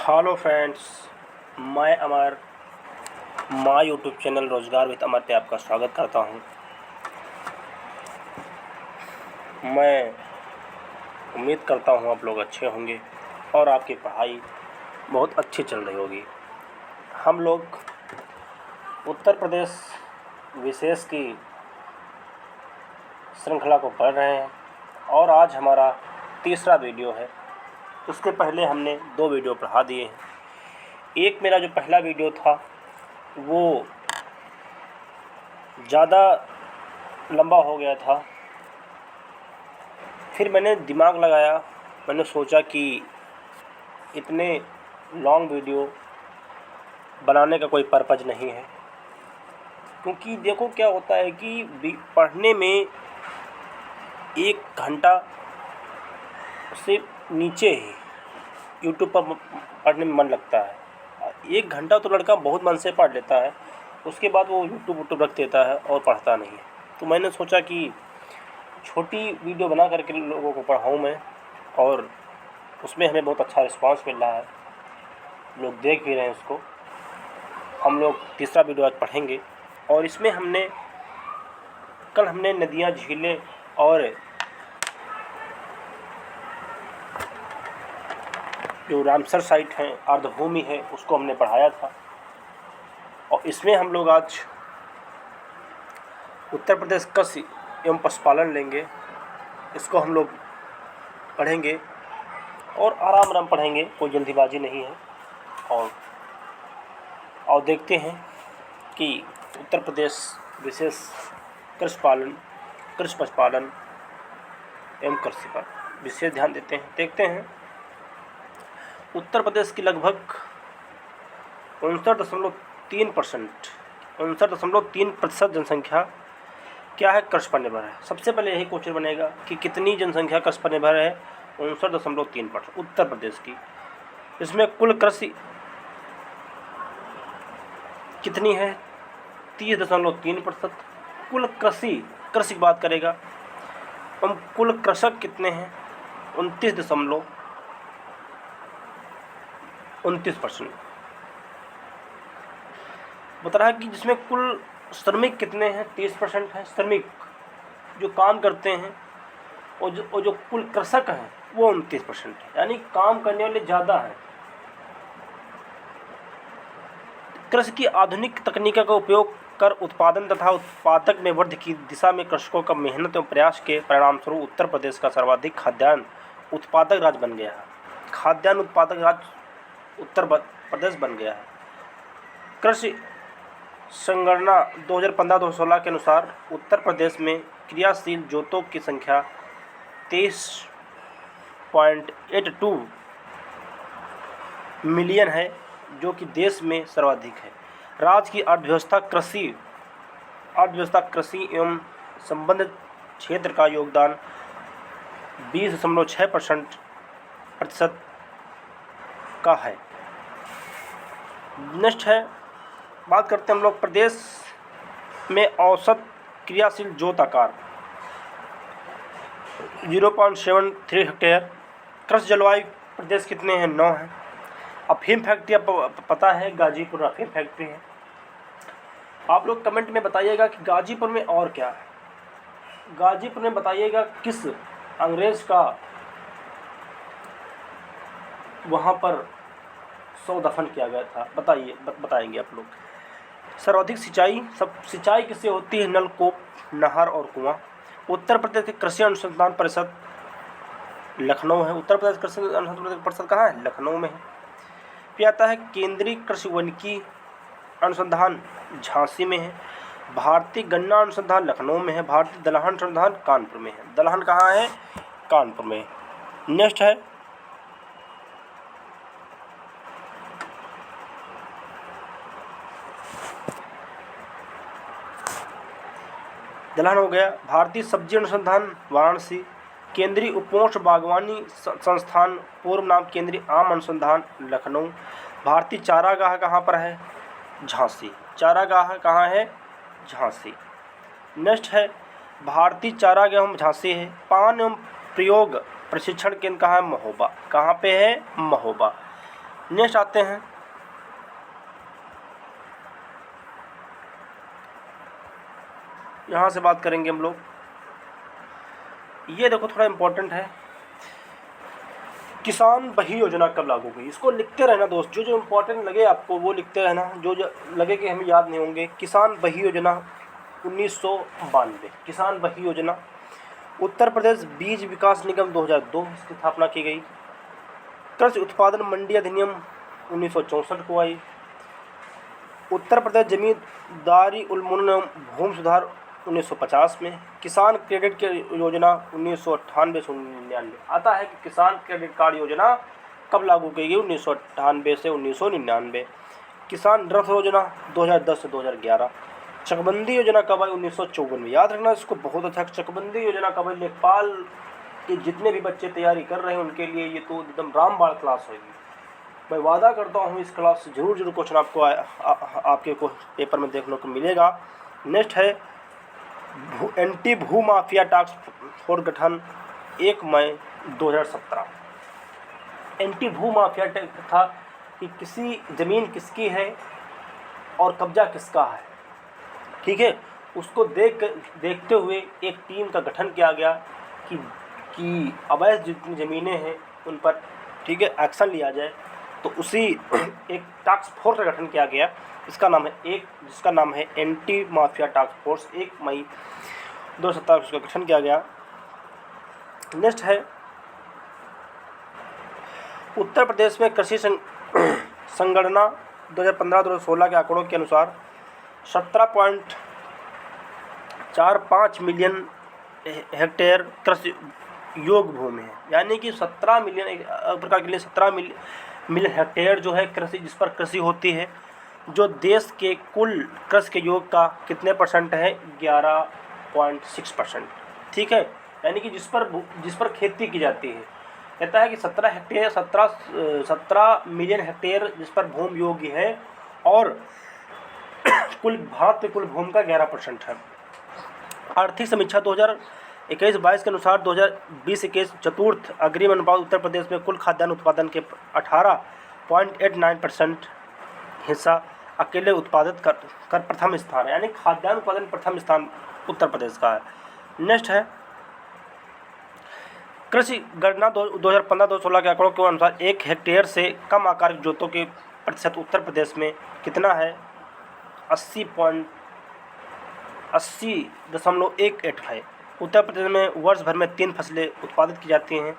Hello friends, मैं अमर my YouTube channel रोज़गार with अमर पे आपका स्वागत करता हूं। मैं उम्मीद करता हूं आप लोग अच्छे होंगे और आपकी पढ़ाई बहुत अच्छी चल रही होगी। हम लोग उत्तर प्रदेश विशेष की श्रृंखला को पढ़ रहे हैं और आज हमारा तीसरा वीडियो है। उसके पहले हमने 2 वीडियो पढ़ा दिए हैं। एक मेरा जो पहला वीडियो था वो ज़्यादा लंबा हो गया था। फिर मैंने दिमाग लगाया, मैंने सोचा कि इतने लॉन्ग वीडियो बनाने का कोई पर्पज़ नहीं है, क्योंकि देखो क्या होता है कि पढ़ने में 1 घंटा से नीचे ही यूट्यूब पर पढ़ने में मन लगता है। 1 घंटा तो लड़का बहुत मन से पढ़ लेता है, उसके बाद वो यूट्यूब रख देता है और पढ़ता नहीं है। तो मैंने सोचा कि छोटी वीडियो बना करके लोगों को पढ़ाऊँ मैं, और उसमें हमें बहुत अच्छा रिस्पांस मिल रहा है, लोग देख भी रहे हैं उसको। हम लोग तीसरा वीडियो आज पढ़ेंगे और इसमें कल हमने नदियाँ, झीलें और जो रामसर साइट है, आर्द्रभूमि है, उसको हमने पढ़ाया था। और इसमें हम लोग आज उत्तर प्रदेश कृषि एवं पशुपालन लेंगे। इसको हम लोग पढ़ेंगे और आराम आराम पढ़ेंगे, कोई जल्दीबाजी नहीं है। और देखते हैं कि उत्तर प्रदेश विशेष कृषि पशुपालन एवं कृषि पर विशेष ध्यान देते हैं। देखते हैं उत्तर प्रदेश की लगभग 59.3% जनसंख्या क्या है, कृषि पर निर्भर है। सबसे पहले यही क्वेश्चन बनेगा कि कितनी जनसंख्या कृषि पर निर्भर है। 59.3% उत्तर प्रदेश की। इसमें कुल कृषि कितनी है, 30.3%। कुल कृषि की बात करेगा हम, कुल कृषक कितने हैं, 29.29%। बता रहा है कि जिसमें कुल श्रमिक कितने हैं, 30% हैं। श्रमिक जो काम करते हैं, और जो कुल कृषक हैं वो 29% है, यानी काम करने वाले ज़्यादा हैं। कृषि की आधुनिक तकनीकों का उपयोग कर उत्पादन तथा उत्पादक में वृद्धि की दिशा में कृषकों का मेहनत एवं प्रयास के परिणामस्वरूप उत्तर प्रदेश का सर्वाधिक खाद्यान्न उत्पादक राज्य बन गया है। खाद्यान्न उत्पादक राज्य उत्तर प्रदेश बन गया है। कृषि संगणना 2015-2016 के अनुसार उत्तर प्रदेश में क्रियाशील जोतों की संख्या 23.82 मिलियन है, जो कि देश में सर्वाधिक है। राज्य की अर्थव्यवस्था कृषि एवं संबंधित क्षेत्र का योगदान 20.6% का है। नेक्स्ट है, बात करते हैं हम लोग प्रदेश में औसत क्रियाशील जोत आकार 0.73 हेक्टेयर। कृषि जलवायु प्रदेश कितने हैं, 9 हैं। अफीम फैक्ट्री आपको पता है, गाजीपुर अफीम फैक्ट्री है। आप लोग कमेंट में बताइएगा कि गाजीपुर में और क्या है। गाजीपुर में बताइएगा किस अंग्रेज का वहाँ पर सौ दफन किया गया था, बताएंगे आप लोग। सर्वाधिक सिंचाई किससे होती है, नलकूप, नहर और कुआं। उत्तर प्रदेश के कृषि अनुसंधान परिषद लखनऊ है। उत्तर प्रदेश कृषि अनुसंधान परिषद कहाँ है, लखनऊ में है। फिर आता है केंद्रीय कृषि वानिकी अनुसंधान झांसी में है। भारतीय गन्ना अनुसंधान लखनऊ में है। भारतीय दलहन अनुसंधान कानपुर में है। दलहन कहाँ है, कानपुर में। नेक्स्ट है, दलहन हो गया। भारतीय सब्जी अनुसंधान वाराणसी। केंद्रीय उपोष्ण बागवानी संस्थान पूर्व नाम केंद्रीय आम अनुसंधान लखनऊ। भारतीय चारागाह कहाँ पर है, झांसी। चारागाह कहाँ है, झांसी। नेक्स्ट है, भारतीय चारागाह झांसी है। पान एवं प्रयोग प्रशिक्षण केंद्र कहाँ है, महोबा। कहाँ पे है, महोबा। नेक्स्ट आते हैं यहाँ से बात करेंगे हम लोग। ये देखो थोड़ा इम्पोर्टेंट है, किसान बही योजना कब लागू हुई। इसको लिखते रहना दोस्त, जो जो इम्पोर्टेंट लगे आपको वो लिखते रहना, जो जो लगे कि हमें याद नहीं होंगे। किसान बही योजना 1992, किसान बही योजना। उत्तर प्रदेश बीज विकास निगम 2002 इसकी स्थापना की गई। कृषि उत्पादन मंडी अधिनियम 1964 को आई। उत्तर प्रदेश जमींदारी उन्मूलन भूमि सुधार 1950 में। किसान क्रेडिट योजना 1998 से 1999 आता है कि किसान क्रेडिट कार्ड योजना कब लागू की गई, 1998 से 1999। किसान रथ योजना 2010 से 2011। चकबंदी योजना कब आई, 1954 में। याद रखना इसको बहुत अच्छा। चकबंदी योजना कब आई, लेखपाल के जितने भी बच्चे तैयारी कर रहे हैं उनके लिए ये तो एकदम रामबाण क्लास होगी। मैं वादा करता हूँ इस क्लास से जरूर क्वेश्चन आपको आपके पेपर में देखने को मिलेगा। नेक्स्ट है एंटी भू माफिया टास्क फोर्स गठन 1 मई 2017। एंटी भू माफिया था कि किसी ज़मीन किसकी है और कब्जा किसका है, ठीक है। उसको देखते हुए एक टीम का गठन किया गया कि अवैध जितनी ज़मीनें हैं उन पर, ठीक है, एक्शन लिया जाए। तो उसी एक टास्क फोर्स का गठन किया गया, जिसका नाम है एंटी माफिया टास्क फोर्स। 1 मई 2017 उसका गठन किया गया। नेक्स्ट है उत्तर प्रदेश में कृषि संगणना 2015-2016 के आंकड़ों के अनुसार 17.45 मिलियन हेक्टेयर कृषि योग्य भूमि है। यानी कि 17 मिलियन एक प्रकार के लिए 17 मिलियन हेक्टेयर जो है कृषि, जिस पर कृषि होती है, जो देश के कुल कृषि के योग का कितने परसेंट है, 11.6%, ठीक है। यानी कि जिस पर खेती की जाती है। कहता है कि 17 मिलियन हेक्टेयर जिस पर भूमि योग्य है और कुल भारत के कुल भूमि का 11% है। आर्थिक समीक्षा 2021-22 के अनुसार 2020-21 चतुर्थ अग्रिम अनुपात उत्तर प्रदेश में कुल खाद्यान्न उत्पादन के 18.89% हिस्सा अकेले उत्पादित कर प्रथम स्थान है। यानी खाद्यान्न उत्पादन प्रथम स्थान उत्तर प्रदेश का है। नेक्स्ट है कृषि गणना 2015-2016 के आंकड़ों के अनुसार 1 हेक्टेयर से कम आकार के जोतों के प्रतिशत उत्तर प्रदेश में कितना है, 80.18 है। उत्तर प्रदेश में वर्ष भर में 3 फसलें उत्पादित की जाती हैं,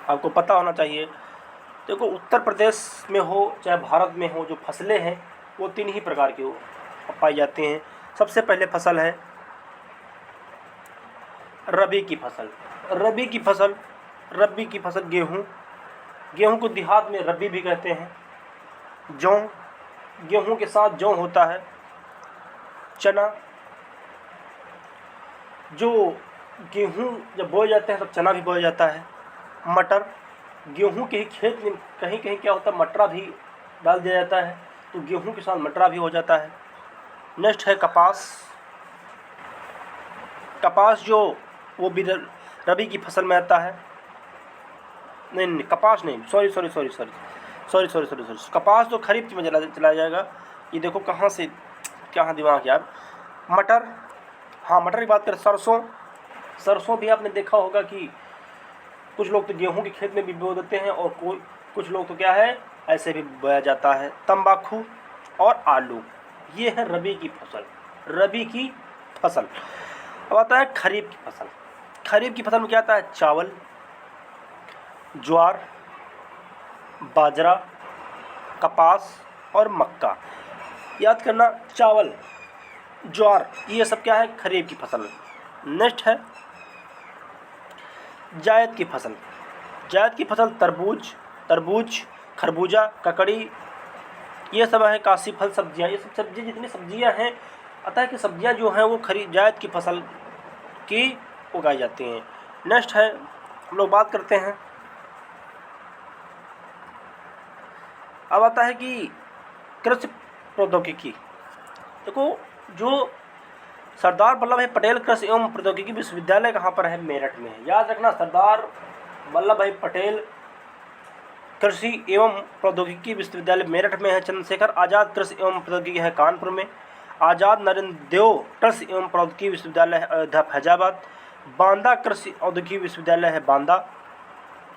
आपको पता होना चाहिए। देखो उत्तर प्रदेश में हो चाहे भारत में हो, जो फसलें हैं वो 3 ही प्रकार की पाई जाती हैं। सबसे पहले फसल है रबी की फसल। रबी की फसल गेहूँ को देहात में रबी भी कहते हैं। गेहूँ के साथ जौ होता है। चना, जो गेहूँ जब बोए जाते हैं तब चना भी बोया जाता है। मटर, गेहूँ के ही खेत में कहीं कहीं क्या होता है मटरा भी डाल दिया जाता है, तो गेहूँ के साथ मटरा भी हो जाता है। नेक्स्ट है कपास जो वो भी रबी की फसल में आता है। नहीं कपास नहीं, सॉरी कपास तो खरीफ में चला जाएगा। ये देखो कहाँ से क्या दिमाग यार। मटर, हाँ मटर की बात करें। सरसों भी आपने देखा होगा कि कुछ लोग तो गेहूं के खेत में भी बो देते हैं और कुछ लोग तो क्या है ऐसे भी बोया जाता है। तंबाकू और आलू, ये है रबी की फसल। अब आता है खरीफ की फसल। खरीफ की फसल में क्या आता है, चावल, ज्वार, बाजरा, कपास और मक्का। याद करना, चावल, ज्वार, ये सब क्या है खरीफ की फसल। नेक्स्ट है जायद की फसल। तरबूज, खरबूजा, ककड़ी, ये सब है काशी फल सब्जियां। ये सब सब्जी जितनी सब्जियां हैं, अतः कि सब्जियां जो हैं वो जायद की फसल की उगाई जाती हैं। नेक्स्ट है हम लोग बात करते हैं, अब आता है कि कृषि प्रौद्योगिकी। देखो जो सरदार वल्लभ भाई पटेल कृषि एवं प्रौद्योगिकी विश्वविद्यालय कहाँ पर है, मेरठ में है। याद रखना, सरदार वल्लभ भाई पटेल कृषि एवं प्रौद्योगिकी विश्वविद्यालय मेरठ में है। चंद्रशेखर आज़ाद कृषि एवं प्रौद्योगिकी है कानपुर में। आज़ाद नरेंद्र देव कृषि एवं प्रौद्योगिकी विश्वविद्यालय है अयोध्या फैजाबाद। बांदा कृषि औद्योगिकी विश्वविद्यालय है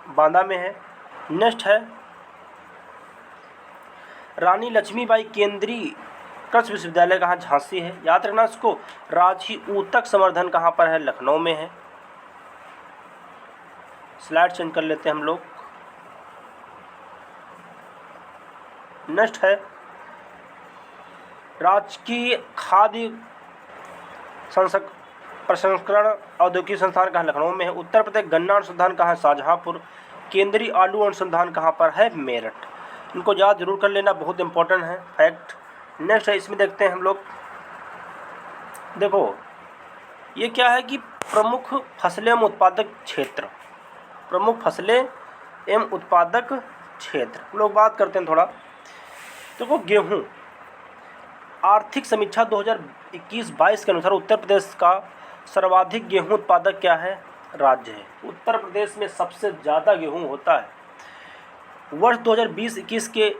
बांदा में है। नेक्स्ट है रानी लक्ष्मीबाई केंद्रीय कृषि विश्वविद्यालय कहाँ, झांसी है, याद रखना इसको। राजकीय ऊतक संवर्धन कहाँ पर है, लखनऊ में है। स्लाइड चेंज कर लेते हैं हम लोग। नेक्स्ट है राजकीय खाद्य प्रसंस्करण औद्योगिक संस्थान कहाँ, लखनऊ में है। उत्तर प्रदेश गन्ना अनुसंधान कहाँ, शाहजहांपुर। केंद्रीय आलू अनुसंधान कहाँ पर है, मेरठ। इनको याद जरूर कर लेना, बहुत इंपॉर्टेंट है फैक्ट। नेक्स्ट है इसमें देखते हैं हम लोग। देखो ये क्या है कि प्रमुख फसलें एवं उत्पादक क्षेत्र, प्रमुख फसलें एवं उत्पादक क्षेत्र हम लोग बात करते हैं थोड़ा। देखो गेहूँ आर्थिक समीक्षा 2021-22 के अनुसार उत्तर प्रदेश का सर्वाधिक गेहूं उत्पादक क्या है, राज्य है। उत्तर प्रदेश में सबसे ज़्यादा गेहूं होता है। वर्ष 2020-21 के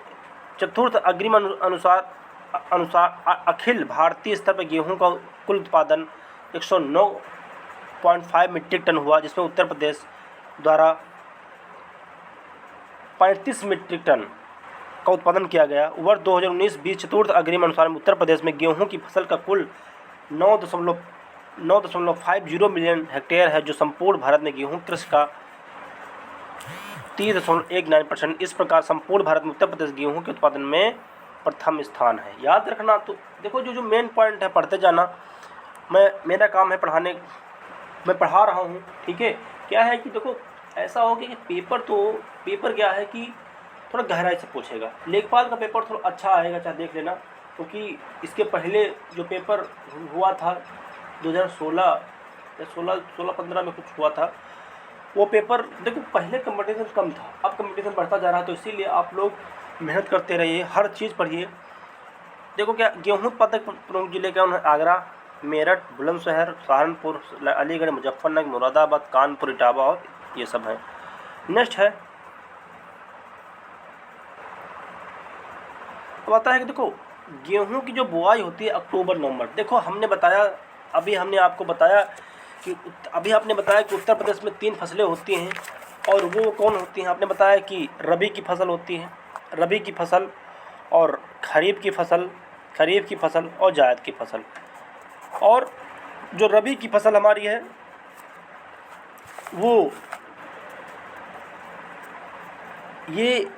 चतुर्थ अग्रिम अनुसार अखिल भारतीय स्तर पर गेहूं का कुल उत्पादन 109.5 मीट्रिक टन हुआ, जिसमें उत्तर प्रदेश द्वारा 35 मीट्रिक टन का उत्पादन किया गया। वर्ष 2019-20 चतुर्थ अग्रिम अनुसार उत्तर प्रदेश में गेहूं की फसल का कुल 9.50 मिलियन हेक्टेयर है, जो संपूर्ण भारत में गेहूं कृषि का 30.19%। इस प्रकार संपूर्ण भारत में उत्तर प्रदेश गेहूं के उत्पादन में प्रथम स्थान है। याद रखना। तो देखो जो मेन पॉइंट है पढ़ते जाना। मेरा काम है पढ़ाने, मैं पढ़ा रहा हूँ, ठीक है। क्या है कि देखो ऐसा हो गया कि पेपर क्या है कि थोड़ा गहराई से पूछेगा। लेखपाल का पेपर थोड़ा अच्छा आएगा, चाहे देख लेना, क्योंकि इसके पहले जो पेपर हुआ था 2016 या 16-15 में कुछ हुआ था, वो पेपर देखो पहले कंपटीशन कम था, अब कंपटीशन बढ़ता जा रहा है। तो इसीलिए आप लोग मेहनत करते रहिए, हर चीज़ पढ़िए। देखो क्या गेहूँ उत्पादक प्रमुख जिले क्या हैं, आगरा, मेरठ, बुलंदशहर, सहारनपुर, अलीगढ़, मुजफ्फरनगर, मुरादाबाद, कानपुर, इटावा और ये सब हैं। नेक्स्ट है तो आता है कि देखो गेहूं की जो बुआई होती है अक्टूबर नवंबर। देखो हमने आपको बताया कि उत्तर प्रदेश में 3 फसलें होती हैं, और वो कौन होती हैं। आपने बताया कि रबी की फसल होती है, रबी की फसल और खरीफ की फसल और जायद की फसल। और जो रबी की फसल हमारी है वो ये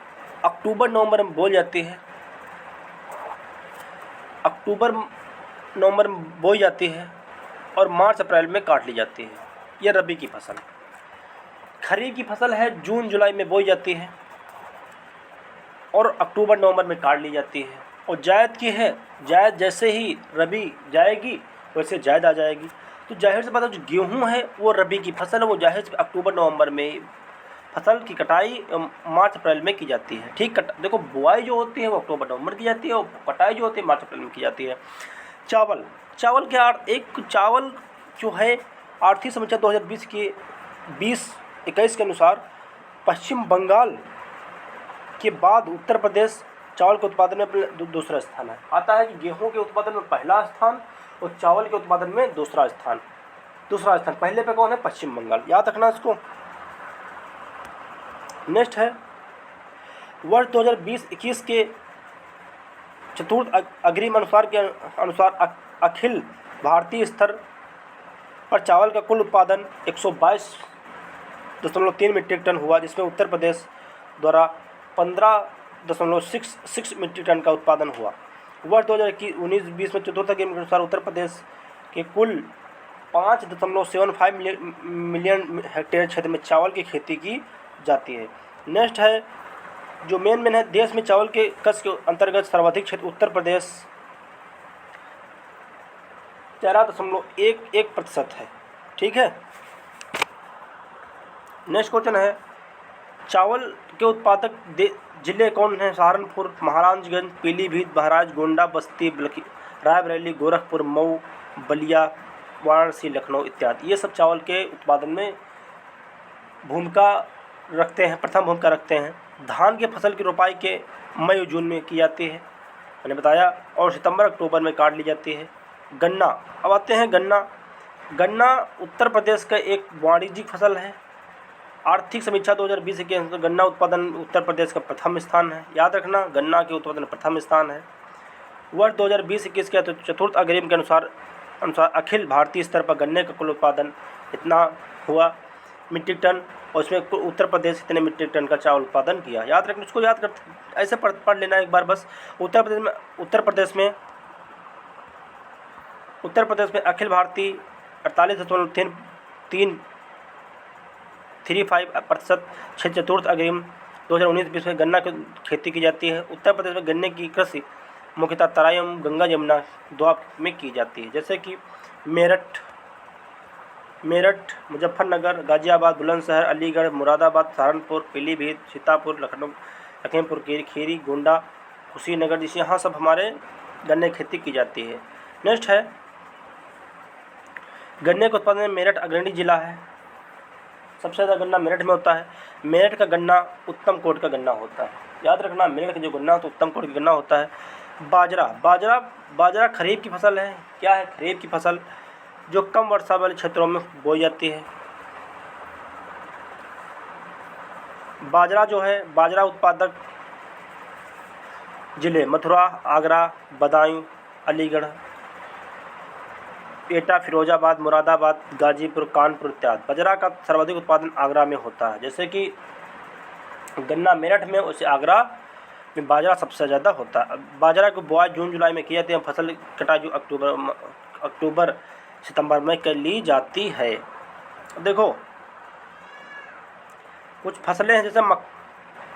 अक्टूबर नवंबर में बोई जाती है, और मार्च अप्रैल में काट ली जाती है। ये रबी की फसल। खरीफ की फसल है जून जुलाई में बोई जाती है और अक्टूबर नवंबर में काट ली जाती है। और जायद की है, जायद जैसे ही रबी जाएगी वैसे जायद आ जाएगी। तो जाहिर से बात है जो गेहूँ है वो रबी की फसल है, वो जाहिर से अक्टूबर नवंबर में फसल की कटाई मार्च अप्रैल में की जाती है, ठीक। देखो बुआई जो होती है वो अक्टूबर नवंबर की जाती है, और कटाई जो होती है मार्च अप्रैल में की जाती है। चावल चावल जो है आर्थिक समीक्षा 2020-21 के अनुसार पश्चिम बंगाल के बाद उत्तर प्रदेश चावल के उत्पादन में अपने दूसरा स्थान है। आता है कि गेहूं के उत्पादन में पहला स्थान और चावल के उत्पादन में दूसरा स्थान। पहले पे कौन है, पश्चिम बंगाल। याद रखना इसको। नेक्स्ट है वर्ष 2020-21 के चतुर्थ अग्रिम अनुसार अखिल भारतीय स्तर पर चावल का कुल उत्पादन 122.3 मीट्रिक टन हुआ, जिसमें उत्तर प्रदेश द्वारा 15.66 मीट्रिक टन का उत्पादन हुआ। वर्ष 2019-20 में चतुर्थ अग्रिम के अनुसार उत्तर प्रदेश के कुल 5.75 मिलियन हेक्टेयर क्षेत्र में चावल की खेती की जाती है। नेक्स्ट है जो मेन है, देश में चावल के कृषि के अंतर्गत सर्वाधिक क्षेत्र उत्तर प्रदेश 13.11% है, ठीक है। नेक्स्ट क्वेश्चन है चावल के उत्पादक जिले कौन हैं। सहारनपुर, महाराजगंज, पीलीभीत, बहराइच, गोंडा, बस्ती, रायबरेली, गोरखपुर, मऊ, बलिया, वाराणसी, लखनऊ इत्यादि। ये सब चावल के उत्पादन में प्रथम भूमिका रखते हैं। धान के फसल की रोपाई के मई और जून में की जाती है, मैंने बताया, और सितंबर अक्टूबर में काट ली जाती है। गन्ना, अब आते हैं गन्ना। गन्ना उत्तर प्रदेश का एक वाणिज्यिक फसल है। आर्थिक समीक्षा 2020 के अनुसार गन्ना उत्पादन उत्तर प्रदेश का प्रथम स्थान है। याद रखना, गन्ना के उत्पादन प्रथम स्थान है। वर्ष 2020-21 के चतुर्थ अग्रिम के अनुसार अखिल भारतीय स्तर पर गन्ने का कुल उत्पादन इतना हुआ मीट्रिक टन, और उसमें उत्तर प्रदेश इतने मीट्रिक टन का चावल उत्पादन किया। याद रखना, उसको याद कर ऐसे पढ़ लेना एक बार बस। उत्तर प्रदेश में अखिल भारतीय 48.335% क्षेत्र चतुर्थ अग्रिम 2019-20 में गन्ना की खेती की जाती है। उत्तर प्रदेश में गन्ने की कृषि मुख्यतः तराई एवं गंगा यमुना दोआब में की जाती है, जैसे कि मेरठ, मुजफ्फरनगर, गाजियाबाद, बुलंदशहर, अलीगढ़, मुरादाबाद, सहारनपुर, पीलीभीत, सीतापुर, लखीमपुर खीरी, गोंडा, कुशीनगर, जिसे यहाँ सब हमारे गन्ने की खेती की जाती है। नेक्स्ट है, गन्ने के उत्पादन में मेरठ अग्रणी जिला है। सबसे ज़्यादा गन्ना मेरठ में होता है। मेरठ का गन्ना उत्तम कोट का गन्ना होता है। याद रखना, मेरठ का जो गन्ना होता है उत्तम कोट का गन्ना होता है। बाजरा खरीफ की फसल है। क्या है? खरीफ की फसल, जो कम वर्षा वाले क्षेत्रों में बोई जाती है। बाजरा उत्पादक जिले मथुरा, आगरा, बदायूं, अलीगढ़, एटा, फिरोजाबाद, मुरादाबाद, गाजीपुर, कानपुर इत्यादि। बाजरा का सर्वाधिक उत्पादन आगरा में होता है। जैसे कि गन्ना मेरठ में, उसे आगरा में बाजरा सबसे ज़्यादा होता है। बाजरा को बुआई जून जुलाई में की जाती है। फसल कटाई जो अक्टूबर सितंबर में कर ली जाती है। देखो, कुछ फसलें हैं, जैसे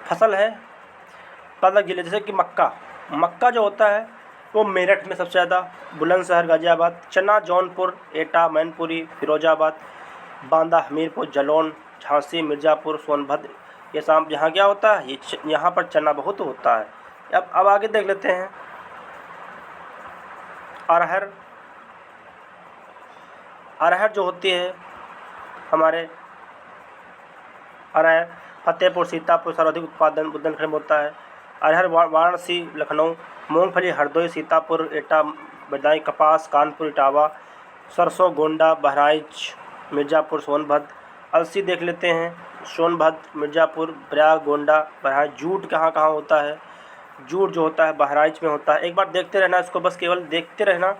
फसल है उत्पादक जिले, जैसे कि मक्का जो होता है वो मेरठ में सबसे ज़्यादा, बुलंदशहर, गाजियाबाद। चना जौनपुर, एटा, मैनपुरी, फिरोजाबाद, बांदा, हमीरपुर, जालौन, झांसी, मिर्ज़ापुर, सोनभद्र, ये सब यहाँ क्या होता है, यहाँ पर चना बहुत होता है। अब आगे देख लेते हैं। अरहर जो होती है हमारे, अरहर फतेहपुर, सीतापुर सर्वाधिक उत्पादन बुंदेलखंड में होता है। अरहर वाराणसी, लखनऊ। मूंगफली हरदोई, सीतापुर, एटा, बदायूं। कपास कानपुर, इटावा। सरसों गोंडा, बहराइच, मिर्ज़ापुर, सोनभद्र। अलसी देख लेते हैं, सोनभद्र, मिर्ज़ापुर, प्रयाग, गोंडा, बहराइच। जूट कहाँ कहाँ होता है? जूट जो होता है बहराइच में होता है। एक बार देखते रहना इसको, बस केवल देखते रहना,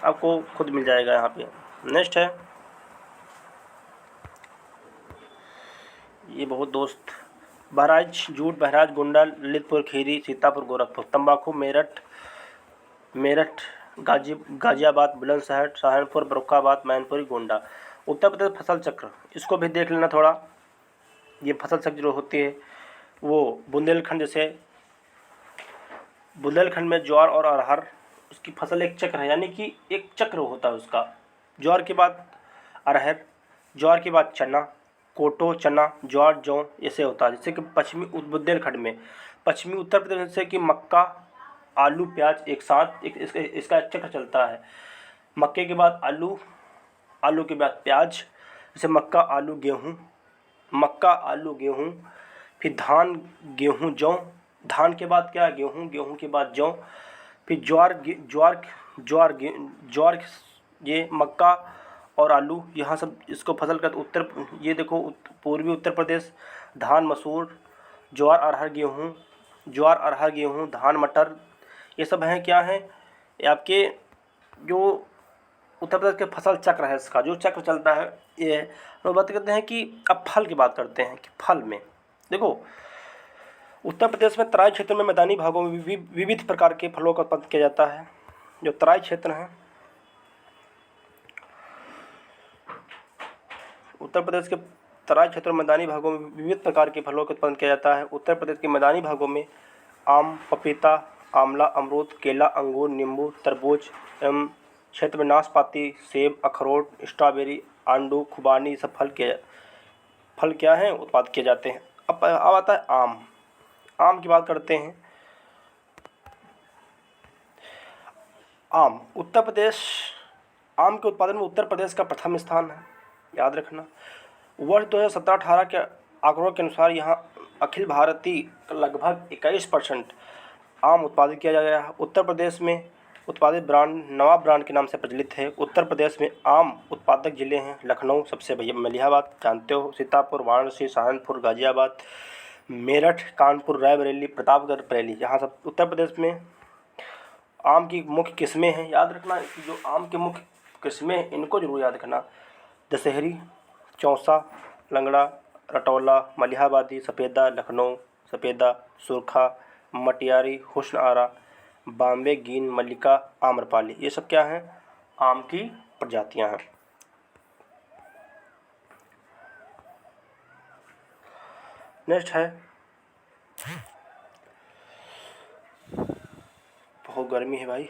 आपको खुद मिल जाएगा यहाँ पे। नेक्स्ट है, ये बहुत दोस्त, बहराइच, जूट, बहराइच, गोंडा, ललितपुर, खीरी, सीतापुर, गोरखपुर। तंबाकू मेरठ, गाजियाबाद, बुलंदशहर, सहारनपुर, फर्रुखाबाद, मैनपुरी, गोंडा। उत्तर प्रदेश फसल चक्र, इसको भी देख लेना थोड़ा। ये फसल चक्र जो होती है वो बुंदेलखंड, जैसे बुंदेलखंड में ज्वार और अरहर, उसकी फसल एक चक्र है, यानी कि एक चक्र होता है उसका। ज्वार के बाद अरहर, ज्वार के बाद चना, कोटो, चना, ज्वार, जौ, ऐसे होता है। जैसे कि पश्चिमी बुंदेलखंड में, पश्चिमी उत्तर प्रदेश, जैसे कि मक्का, आलू, प्याज एक साथ, इसका एक चक्र चलता है। मक्के के बाद आलू, आलू के बाद प्याज, जैसे मक्का, आलू, गेहूँ, फिर धान, गेहूँ, जौ। धान के बाद क्या? गेहूँ, गेहूँ के बाद जौ, फिर ज्वार, ये मक्का और आलू, यहाँ सब इसको फसल का ये देखो, पूर्वी उत्तर प्रदेश, धान, मसूर, ज्वार, अरहर, गेहूँ, धान, मटर, ये सब हैं। क्या हैं? ये आपके जो उत्तर प्रदेश के फसल चक्र है, इसका जो चक्र चलता है ये है। तो बात करते हैं कि अब फल की बात करते हैं कि फल में देखो, उत्तर प्रदेश में तराई क्षेत्र में मैदानी भागों में विविध प्रकार के फलों का उत्पादन किया जाता है। जो तराई क्षेत्र हैं, उत्तर प्रदेश के तराई क्षेत्रों में मैदानी भागों में विविध प्रकार के फलों का उत्पादन किया जाता है। उत्तर प्रदेश के मैदानी भागों में आम, पपीता, आंवला, अमरूद, केला, अंगूर, नींबू, तरबूज एवं क्षेत्र में नाशपाती, सेब, अखरोट, स्ट्रॉबेरी, आंडू, खुबानी, सब फल क्या हैं? उत्पादित किए जाते हैं। अब आता है आम। आम की बात करते हैं। आम के उत्पादन में उत्तर प्रदेश का प्रथम स्थान है। याद रखना, वर्ष 2017-18 के आंकड़ों के अनुसार यहाँ अखिल भारतीय लगभग 21% आम उत्पादित किया जा गया है। उत्तर प्रदेश में उत्पादित ब्रांड नवाब ब्रांड के नाम से प्रचलित है। उत्तर प्रदेश में आम उत्पादक जिले हैं लखनऊ सबसे मलिहाबाद जानते हो, सीतापुर, वाराणसी, सहारनपुर, गाजियाबाद, मेरठ, कानपुर, रायबरेली, प्रतापगढ़, बरेली, यहाँ सब उत्तर प्रदेश में आम की मुख्य किस्में हैं। याद रखना कि जो आम की मुख्य किस्में हैं इनको जरूर याद रखना। दशहरी, चौसा, लंगड़ा, रटौला, मलिहाबादी, सफ़ेदा, लखनऊ सफ़ेदा, सुरखा, मटियारी, हुस्न आरा, बॉम्बे गीन, मल्लिका, आम्रपाली, ये सब क्या हैं? आम की प्रजातियां हैं। नेक्स्ट है, बहुत गर्मी है भाई।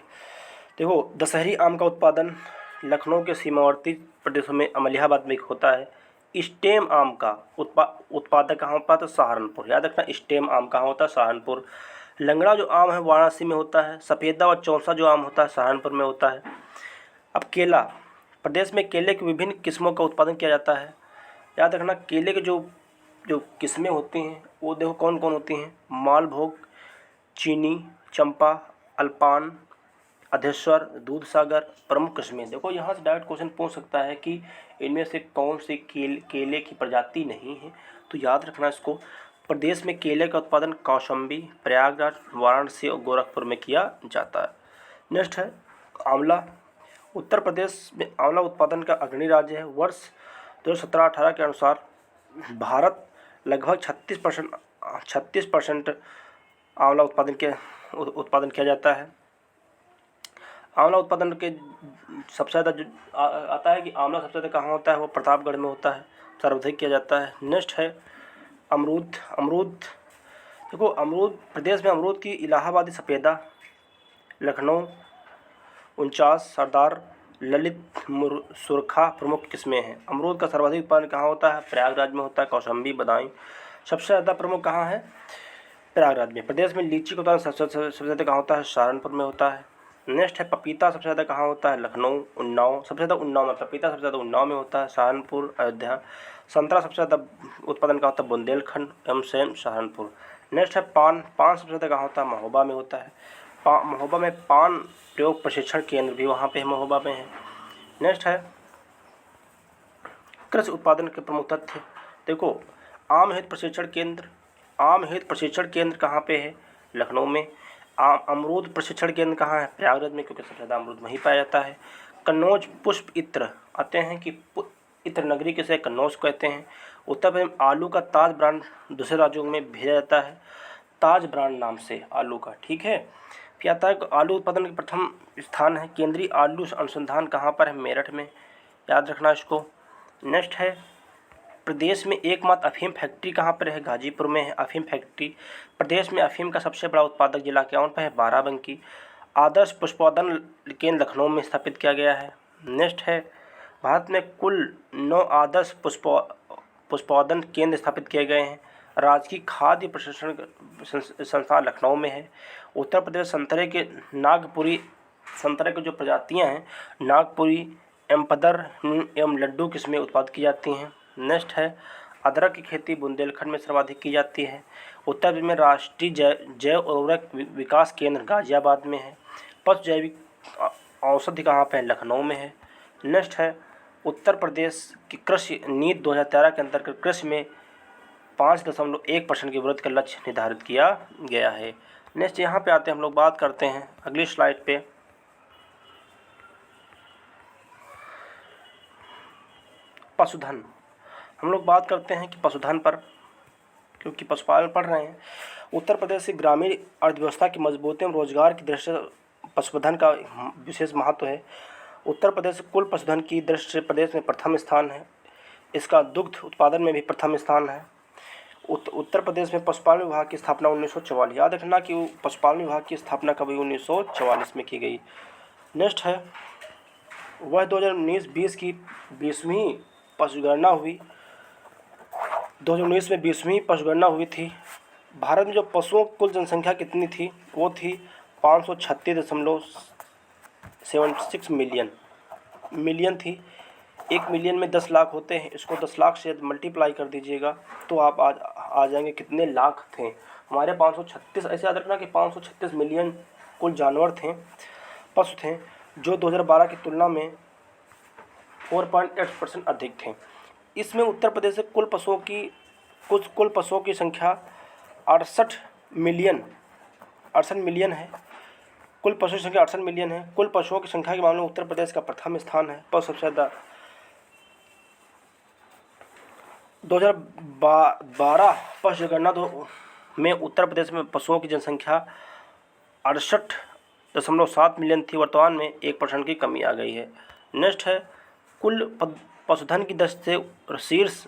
देखो, दशहरी आम का उत्पादन लखनऊ के सीमावर्ती प्रदेशों में मलिहाबाद में होता है। स्टेम आम का उत्पादक कहाँ होता है? तो सहारनपुर। याद रखना, स्टेम आम कहाँ होता है? सहारनपुर। लंगड़ा जो आम है वाराणसी में होता है। सफ़ेदा और चौसा जो आम होता है सहारनपुर में होता है। अब केला, प्रदेश में केले की विभिन्न किस्मों का उत्पादन किया जाता है। याद रखना, केले के जो जो किस्में होती हैं वो देखो कौन कौन होती हैं? मालभोग, चीनी, चंपा, अल्पान, अधेश्वर, दूधसागर प्रमुख किस्में। देखो यहाँ से डायरेक्ट क्वेश्चन पूछ सकता है कि इनमें से कौन सी केले की प्रजाति नहीं है, तो याद रखना इसको। प्रदेश में केले का उत्पादन कौशाम्बी, प्रयागराज, वाराणसी और गोरखपुर में किया जाता है। नेक्स्ट है आंवला। उत्तर प्रदेश में आंवला उत्पादन का अग्रणी राज्य है। वर्ष 2017-18 के अनुसार भारत लगभग 36% आंवला उत्पादन किया जाता है। आंवला उत्पादन के सबसे ज़्यादा जो आता है कि आंवला सबसे ज़्यादा कहाँ होता है? वो प्रतापगढ़ में होता है, सर्वाधिक किया जाता है। नेक्स्ट है अमरूद। देखो, अमरूद प्रदेश में अमरूद की इलाहाबादी सफ़ेदा, लखनऊ 49, सरदार, ललित, सुरखा प्रमुख किस्में हैं। अमरूद का सर्वाधिक उत्पादन कहाँ होता है? प्रयागराज में होता है। कौशाम्बी, बदायूं सबसे ज़्यादा प्रमुख कहाँ है? प्रयागराज में। प्रदेश में लीची का उत्पादन सबसे ज़्यादा कहाँ होता है? सहारनपुर में होता है। नेक्स्ट है पपीता, सबसे ज़्यादा कहाँ होता है? लखनऊ, उन्नाव सबसे ज़्यादा उन्नाव में। पपीता सबसे ज़्यादा उन्नाव में होता है, सहारनपुर, अयोध्या। संतरा सबसे ज़्यादा उत्पादन कहाँ होता है? बुंदेलखंड, एम सहारनपुर। नेक्स्ट है पान सबसे ज़्यादा कहाँ होता है? महोबा में होता है। महोबा में पान प्रयोग प्रशिक्षण केंद्र भी वहाँ पे महोबा में है। नेक्स्ट है कृषि उत्पादन के प्रमुख तथ्य। देखो, आम हेतु प्रशिक्षण केंद्र कहाँ पे है? लखनऊ में। अमरूद प्रशिक्षण केंद्र कहाँ है? प्रयागराज में, क्योंकि सबसे ज़्यादा अमरूद वहीं पाया जाता है। कन्नौज पुष्प इत्र आते हैं कि इत्र नगरी किसे कन्नौज कहते हैं। उत्तर प्रदेश में आलू का ताज ब्रांड दूसरे राज्यों में भेजा जाता है, ताज ब्रांड नाम से आलू का, ठीक है। फिर आता है आलू उत्पादन के प्रथम स्थान है केंद्रीय आलू अनुसंधान कहाँ पर है? मेरठ में। याद रखना इसको। नेक्स्ट है प्रदेश में एकमात्र अफीम फैक्ट्री कहाँ पर है? गाजीपुर में है अफीम फैक्ट्री। प्रदेश में अफीम का सबसे बड़ा उत्पादक जिला कौन पर है? बाराबंकी। आदर्श पुष्पोत्पादन केंद्र लखनऊ में स्थापित किया गया है। नेक्स्ट है भारत में कुल 9 आदर्श पुष्पोत्पादन केंद्र स्थापित किए गए हैं। राजकीय खाद्य प्रशिक्षण संस्थान लखनऊ में है। उत्तर प्रदेश संतरे के जो प्रजातियां हैं नागपुरी, एम्पदर एवं लड्डू किस्में उत्पादित की जाती हैं। नेक्स्ट है अदरक की खेती बुंदेलखंड में सर्वाधिक की जाती है। उत्तर प्रदेश में राष्ट्रीय जैव उर्वरक विकास केंद्र गाजियाबाद में है। पशु जैविक औषधि कहाँ पे है? लखनऊ में है। नेक्स्ट है उत्तर प्रदेश की कृषि नीति 2013 के अंतर्गत कृषि में 5.1% की वृद्धि का लक्ष्य निर्धारित किया गया है। नेक्स्ट यहाँ पे आते हैं, हम लोग बात करते हैं अगली स्लाइड पे पशुधन। हम लोग बात करते हैं कि पशुधन पर, क्योंकि पशुपालन पढ़ रहे हैं। उत्तर प्रदेश की ग्रामीण अर्थव्यवस्था की मजबूती एवं रोजगार की दृष्टि से पशुधन का विशेष महत्व है। उत्तर प्रदेश कुल पशुधन की दृष्टि से प्रदेश में प्रथम स्थान है। इसका दुग्ध उत्पादन में भी प्रथम स्थान है। उत्तर प्रदेश में पशुपालन विभाग की स्थापना 1944। याद रखना कि पशुपालन विभाग की स्थापना कभी 1944 में की गई। नेक्स्ट है वह 2019-20 की 20वीं पशुगणना हुई। 2019 में 20वीं पशुगणना हुई थी। भारत में जो पशुओं की कुल जनसंख्या कितनी थी? वो थी 536.76 मिलियन थी। 1 मिलियन में 10 लाख होते हैं, इसको 10 लाख से मल्टीप्लाई कर दीजिएगा तो आप आ जाएंगे कितने लाख थे हमारे 536। ऐसे याद रखना कि 536 मिलियन कुल जानवर थे, पशु थे, जो 2012 की तुलना में 4.8% अधिक थे। इसमें उत्तर प्रदेश से कुल पशुओं की संख्या 68 मिलियन है। कुल पशुओं की संख्या 68 मिलियन है। कुल पशुओं की संख्या के मामले में उत्तर प्रदेश का प्रथम स्थान है। पशु सबसे ज़्यादा 2012 पशु जनगणना में उत्तर प्रदेश में पशुओं की जनसंख्या 68.7 मिलियन थी। वर्तमान में 1% की कमी आ गई है। नेक्स्ट है कुल पशुधन की दृष्टि से शीर्ष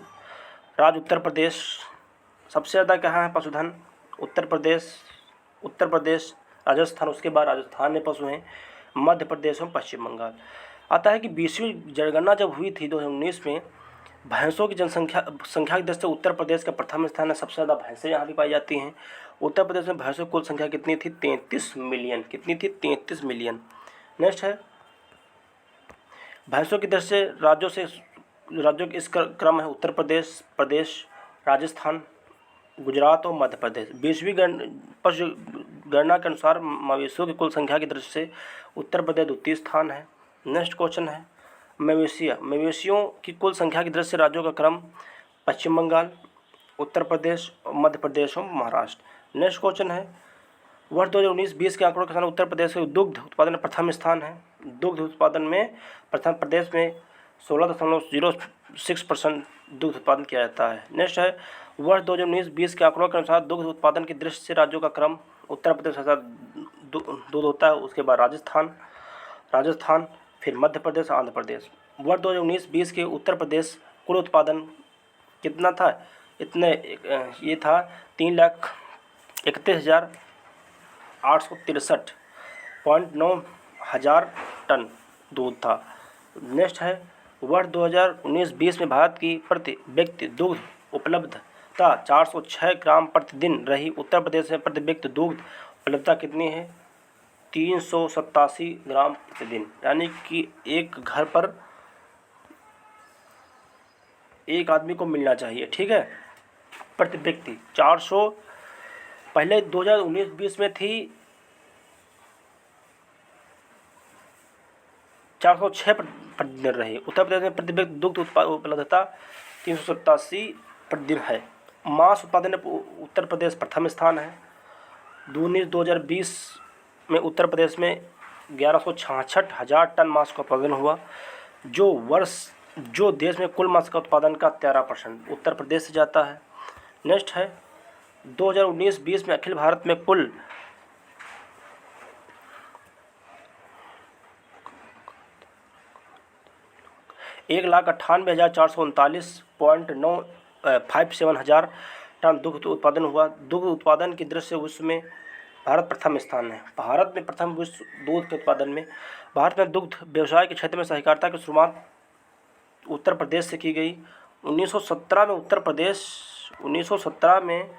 राज्य उत्तर प्रदेश। सबसे ज़्यादा कहाँ है पशुधन? उत्तर प्रदेश, राजस्थान, उसके बाद राजस्थान में पशु हैं, मध्य प्रदेश और पश्चिम बंगाल। आता है कि 20वीं जनगणना जब हुई थी 2019 में, भैंसों की संख्या की दृष्टि से उत्तर प्रदेश का प्रथम स्थान है। सबसे ज़्यादा भैंसें यहाँ भी पाई जाती हैं। उत्तर प्रदेश में भैंसों की कुल संख्या कितनी थी? 33 मिलियन। कितनी थी? 33 मिलियन। नेक्स्ट है भैंसों की दृष्टि से राज्यों के इस क्रम है उत्तर प्रदेश, राजस्थान, गुजरात और मध्य प्रदेश। 20वीं पशु गणना के अनुसार मवेशियों की कुल संख्या की दृष्टि से उत्तर प्रदेश द्वितीय स्थान है। नेक्स्ट क्वेश्चन है मवेशियों की कुल संख्या की दृष्टि से राज्यों का क्रम पश्चिम बंगाल, उत्तर प्रदेश, मध्य प्रदेश और महाराष्ट्र। नेक्स्ट क्वेश्चन है वर्ष 2019-20 के आंकड़ों के अनुसार उत्तर प्रदेश के दुग्ध उत्पादन में प्रथम स्थान है। दुग्ध उत्पादन में प्रथम प्रदेश में 16.06% दुग्ध उत्पादन किया जाता है। नेक्स्ट है वर्ष 2019-20 के आंकड़ों के अनुसार दुग्ध उत्पादन की दृष्टि से राज्यों का क्रम उत्तर प्रदेश के साथ दूध होता है, उसके बाद राजस्थान, फिर मध्य प्रदेश, आंध्र प्रदेश। वर्ष 2019-20 के उत्तर प्रदेश कुल उत्पादन कितना था? ये था 3,31,863.9 हजार टन दूध था। नेक्स्ट है वर्ष 2019-20 में भारत की प्रति व्यक्ति दुग्ध उपलब्धता 406 ग्राम प्रतिदिन रही। उत्तर प्रदेश में प्रति व्यक्ति दुग्ध उपलब्धता कितनी है? 387 ग्राम प्रतिदिन, यानी कि एक घर पर एक आदमी को मिलना चाहिए। ठीक है, प्रति व्यक्ति 400, पहले 2019-20 में थी 406 प्रतिदिन रही। उत्तर प्रदेश में प्रति व्यक्ति दुग्ध उपलब्धता 387 प्रतिदिन है। मांस उत्पादन में उत्तर प्रदेश प्रथम स्थान है। 2019-2020 में उत्तर प्रदेश में 1166 हजार टन मांस का उत्पादन हुआ, जो देश में कुल मांस का उत्पादन का 13% उत्तर प्रदेश से जाता है। नेक्स्ट है 2019-20 में अखिल भारत में कुल 1,98,439.957 हजार टन दुग्ध उत्पादन हुआ। दुग्ध उत्पादन की दृष्टि से विश्व में भारत प्रथम स्थान है। भारत में प्रथम विश्व दूध के उत्पादन में भारत में दुग्ध व्यवसाय के क्षेत्र में सहकारिता की शुरुआत उत्तर प्रदेश से की गई। 1917 में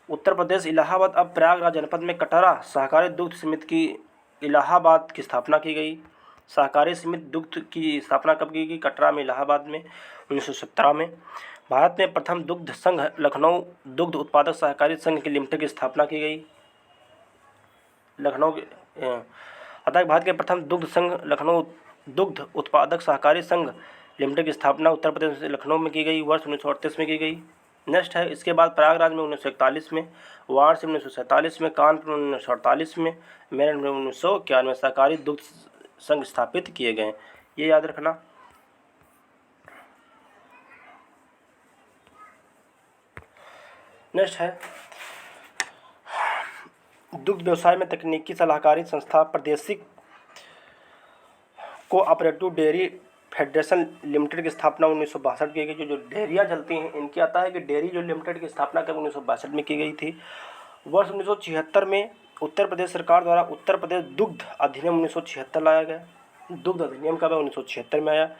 उत्तर प्रदेश इलाहाबाद अब प्रयागराज जनपद में कटरा सहकारी दुग्ध समिति की इलाहाबाद की स्थापना की गई। सहकारी समिति दुग्ध की स्थापना कब की गई? कटरा में, इलाहाबाद में 1917 में। भारत में प्रथम दुग्ध संघ लखनऊ दुग्ध उत्पादक सहकारी संघ की लिमिटेड की स्थापना की गई। लखनऊ अतः भारत के प्रथम दुग्ध संघ लखनऊ दुग्ध उत्पादक सहकारी संघ लिमिटेड की स्थापना उत्तर प्रदेश से लखनऊ में की गई, वर्ष 1938 में की गई। नेक्स्ट है इसके बाद प्रयागराज में 1941 में, वाराणसी में 1947 में, कानपुर में 1948 में, मेरठ में 1991 में सहकारी दुग्ध संघ स्थापित किए गए। ये याद रखना। नेक्स्ट है दुग्ध व्यवसाय में तकनीकी सलाहकारी संस्था प्रादेशिक कोऑपरेटिव डेयरी फेडरेशन लिमिटेड की स्थापना 1962 की गई। जो डेयरियाँ चलती हैं इनकी आता है कि डेयरी जो लिमिटेड की स्थापना कब 1962 में की गई थी। वर्ष 1976 में उत्तर प्रदेश सरकार द्वारा उत्तर प्रदेश दुग्ध अधिनियम 1976 लाया गया। दुग्ध अधिनियम कब है? 1976 में आया।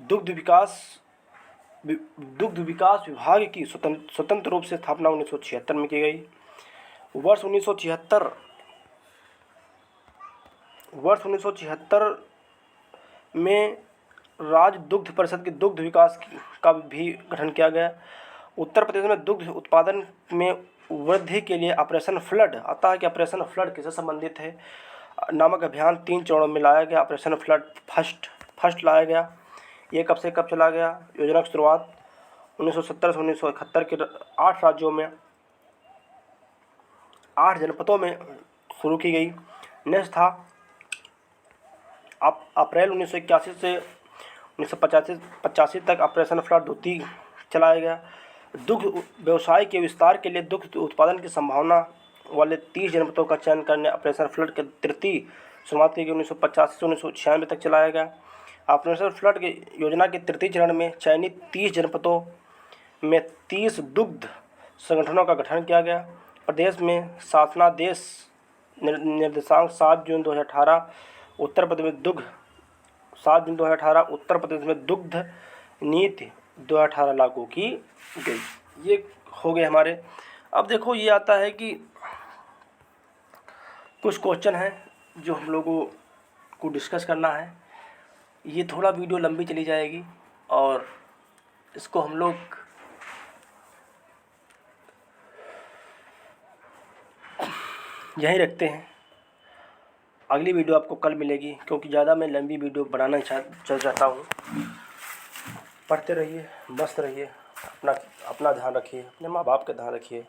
दुग्ध विकास विभाग की स्वतंत्र रूप से स्थापना 1976 में की गई। वर्ष 1976 में राज्य दुग्ध परिषद की दुग्ध विकास का भी गठन किया गया। उत्तर प्रदेश में दुग्ध उत्पादन में वृद्धि के लिए ऑपरेशन फ्लड, आता है कि ऑपरेशन फ्लड किससे संबंधित है, नामक अभियान 3 चरणों में लाया गया। ऑपरेशन फ्लड फर्स्ट लाया गया। ये कब से कब चला गया? योजना की शुरुआत 1970 से 1971 के 8 राज्यों में 8 जनपदों में शुरू की गई। नेक्स्ट था अप्रैल 1981 से 1985 तक ऑपरेशन फ्लड द्वितीय चलाया गया। दुग्ध व्यवसाय के विस्तार के लिए दुग्ध उत्पादन की संभावना वाले 30 जनपदों का चयन करने ऑपरेशन फ्लड के तृतीय शुरुआत की गई। 1985 से 1996 तक चलाया गया। ऑपरेशन फ्लड की योजना के तृतीय चरण में चयनित 30 जनपदों में 30 दुग्ध संगठनों का गठन किया गया। प्रदेश में शासनादेश निर्देशांक 7 जून 2018 उत्तर प्रदेश में दुग्ध 7 जून 2018 उत्तर प्रदेश में दुग्ध नीति 2018 लागू की गई। ये हो गए हमारे। अब देखो ये आता है कि कुछ क्वेश्चन हैं जो हम लोगों को डिस्कस करना है। ये थोड़ा वीडियो लंबी चली जाएगी और इसको हम लोग यहीं रखते हैं। अगली वीडियो आपको कल मिलेगी, क्योंकि ज़्यादा मैं लंबी वीडियो बनाना चाहता हूँ। पढ़ते रहिए, मस्त रहिए, अपना ध्यान रखिए, अपने माँ बाप का ध्यान रखिए।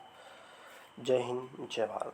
जय हिंद, जय भारत।